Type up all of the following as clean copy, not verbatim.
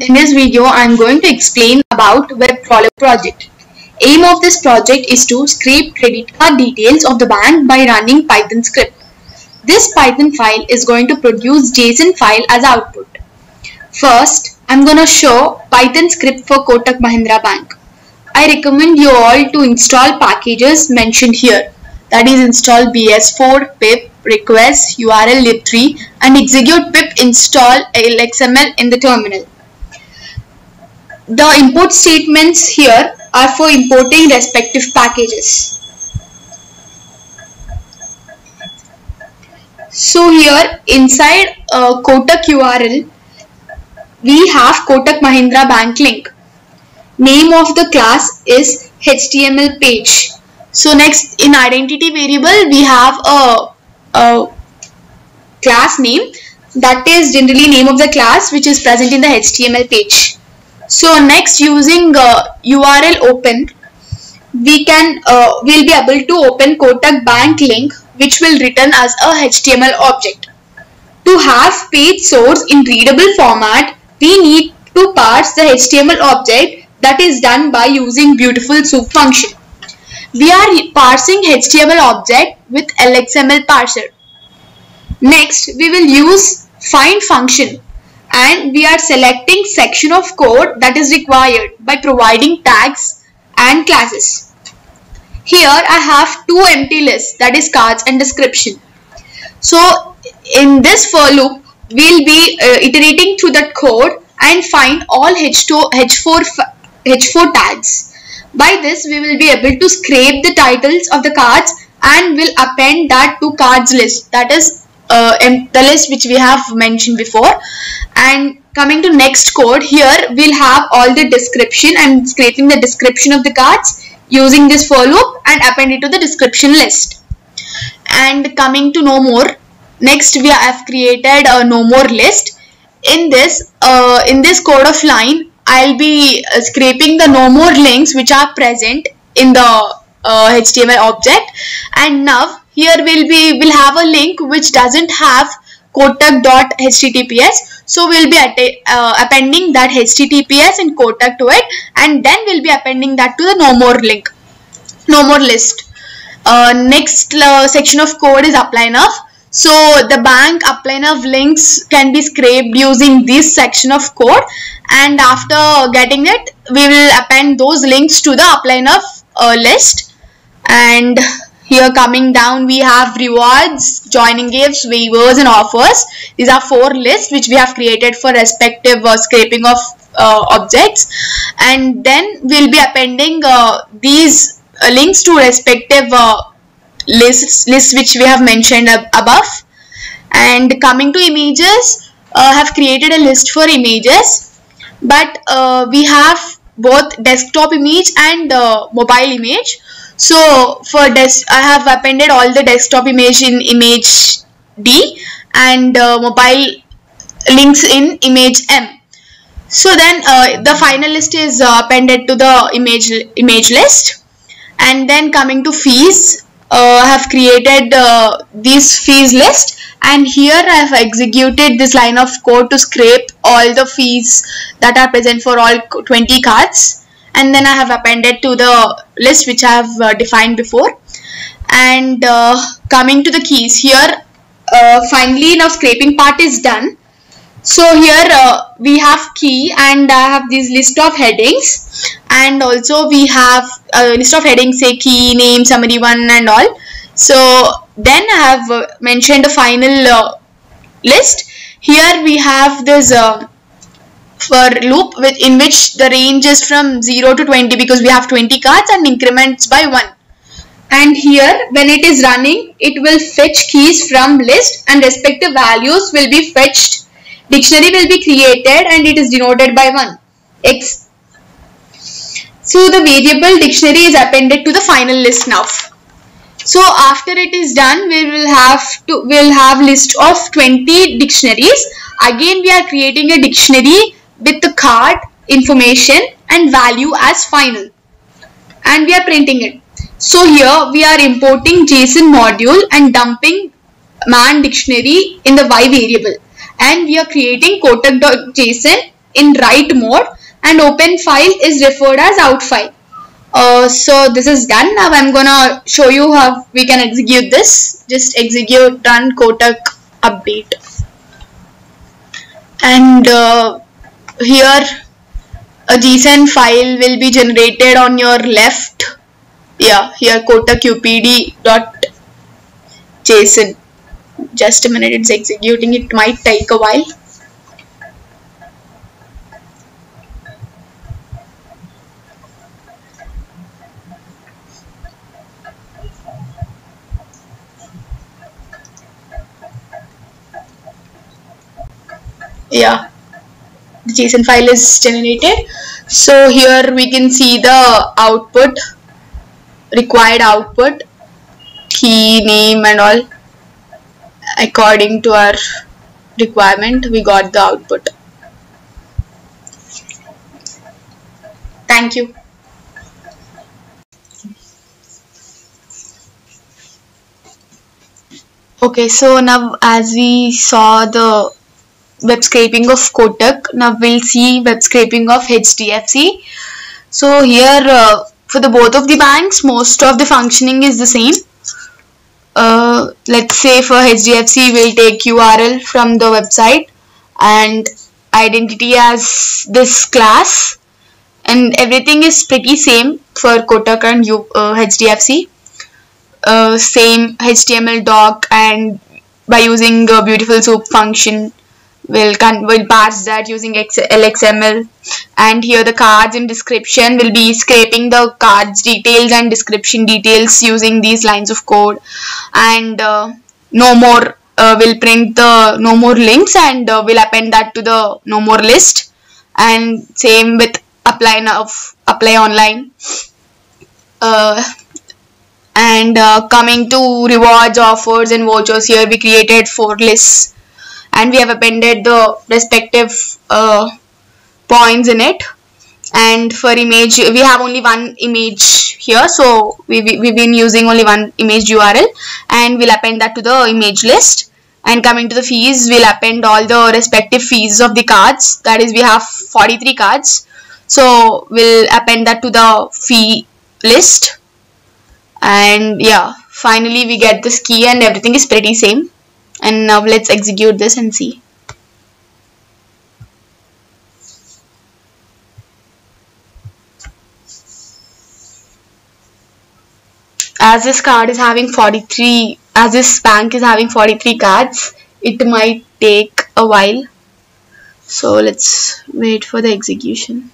in this video I am going to explain about web crawler project. Aim of this project is to scrape credit card details of the bank by running Python script. This Python file is going to produce JSON file as output. First, I am going to show Python script for Kotak Mahindra Bank. I recommend you all to install packages mentioned here. That is, install bs4, pip, request, url lib3 and execute pip install lxml in the terminal. The import statements here are for importing respective packages. So here inside Kotak URL we have Kotak Mahindra Bank link. Name of the class is HTML page. So next, in identity variable we have a class name, that is generally name of the class which is present in the HTML page. So next, using URL open, we can will be able to open Kotak Bank link which will return as a HTML object. To have page source in readable format, we need to parse the HTML object. That is done by using Beautiful Soup function. We are parsing HTML object with LXML parser. Next, we will use find function and we are selecting section of code that is required by providing tags and classes. Here I have two empty lists, that is cards and description. So in this for loop, we will be iterating through that code and find all H4 tags. By this, we will be able to scrape the titles of the cards and will append that to cards list, that is the list which we have mentioned before. And coming to next code, here we'll have all the description and scraping the description of the cards using this for loop and append it to the description list. And coming to no more, next we have created a no more list. In this code of line, I'll be scraping the no more links which are present in the HTML object, and now here we'll have a link which doesn't have kotak.https, so we'll be appending that HTTPS and Kotak to it, and then we'll be appending that to the no more list. Next section of code is apply nav. So the bank apply nav links can be scraped using this section of code, and after getting it, we will append those links to the apply nav list. And here coming down, we have rewards, joining gifts, waivers and offers. These are four lists which we have created for respective scraping of objects, and then we'll be appending these links to respective lists which we have mentioned above. And coming to images, have created a list for images, but we have both desktop image and mobile image. So for this, I have appended all the desktop image in image D and mobile links in image M. So then the final list is appended to the image list. And then coming to fees, I have created this fees list, and here I have executed this line of code to scrape all the fees that are present for all 20 cards. And then I have appended to the list which I have defined before. And coming to the keys, here finally now scraping part is done. So here we have key, and I have this list of headings, and also we have a list of headings, say key, name, summary 1 and all. So then I have mentioned the final list. Here we have this for loop in which the range is from 0 to 20 because we have 20 cards and increments by 1. And here when it is running, it will fetch keys from list and respective values will be fetched. Dictionary will be created and it is denoted by 1 x. So the variable dictionary is appended to the final list now. So after it is done, we'll have list of 20 dictionaries. Again we are creating a dictionary with the card information and value as final, and we are printing it. So here we are importing JSON module and dumping man dictionary in the y variable, and we are creating Kotak.json in write mode, and open file is referred as out file. So this is done. Now I'm gonna show you how we can execute this. Just execute run Kotak update, and here a JSON file will be generated on your left. Yeah, here Kotak upd.json. Just a minute, it's executing. It might take a while. Yeah, the JSON file is generated. So here we can see the output, required output, key, name and all. According to our requirement, we got the output. Thank you. Okay, so now as we saw the web scraping of Kotak, now we'll see web scraping of HDFC. So here for the both of the banks, most of the functioning is the same. Let's say for HDFC, we'll take URL from the website and identity as this class, and everything is pretty same for Kotak and HDFC. Same HTML doc, and by using a beautiful soup function, we'll parse that using LXML. And here the cards in description will be scraping the cards details and description details using these lines of code. And no more will print the no more links, and we'll append that to the no more list. And same with apply online. And coming to rewards, offers and vouchers, here we created 4 lists and we have appended the respective points in it. And for image, we have only one image here, so we've been using only one image URL, and we'll append that to the image list. And coming to the fees, we'll append all the respective fees of the cards. That is, we have 43 cards, so we'll append that to the fee list. And yeah, finally we get this key and everything is pretty same. And now let's execute this and see. As this card is having 43, as this bank is having 43 cards, it might take a while. So let's wait for the execution.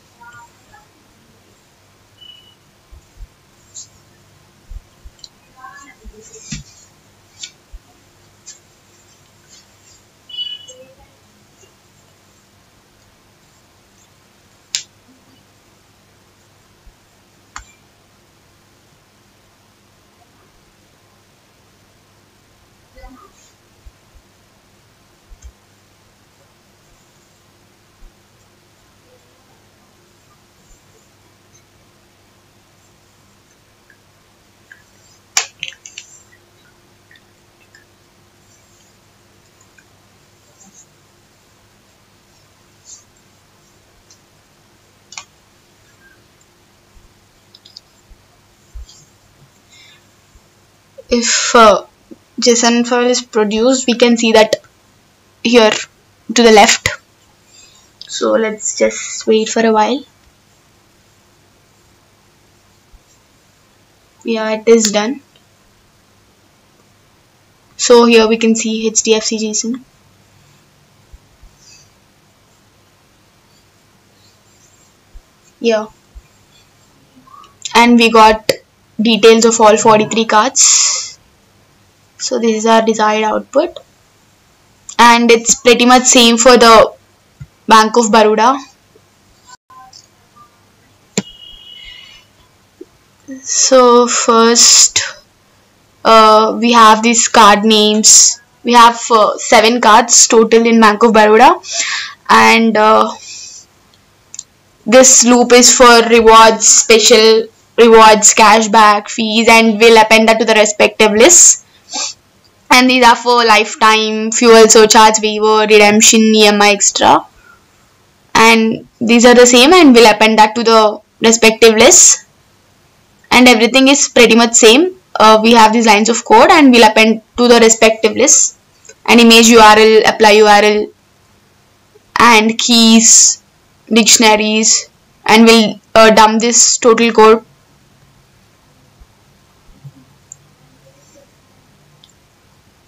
If JSON file is produced, we can see that here to the left. So let's just wait for a while. Yeah, it is done. So here we can see HDFC JSON. Yeah, and we got details of all 43 cards. So this is our desired output, and it's pretty much same for the Bank of Baroda. So first we have these card names. We have 7 cards total in Bank of Baroda, and this loop is for rewards, special rewards, cashback, fees, and we'll append that to the respective lists. And these are for lifetime, fuel surcharge waiver, redemption, EMI extra. and these are the same, and we'll append that to the respective lists, and everything is pretty much same. We have these lines of code and we'll append to the respective lists, an image URL, apply URL, and keys, dictionaries, and we'll dump this total code.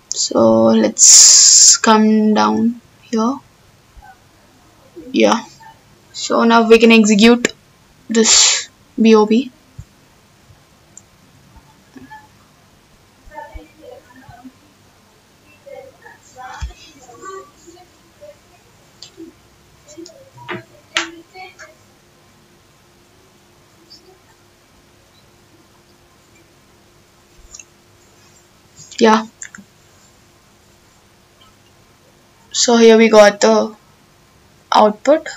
So let's come down here. Yeah, so now we can execute this BOB. Yeah, so here we got the output.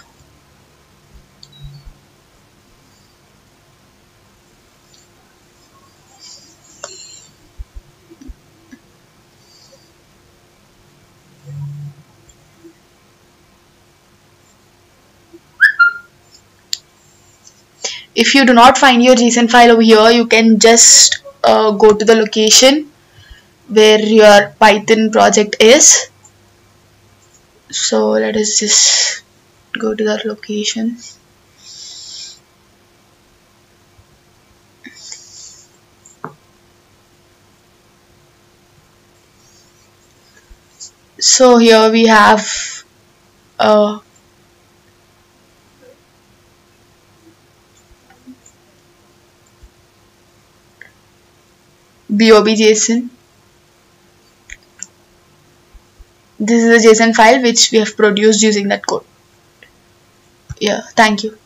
If you do not find your JSON file over here, you can just go to the location where your Python project is. So let us just go to that location. So here we have BOB JSON. This is a JSON file which we have produced using that code. Yeah, thank you.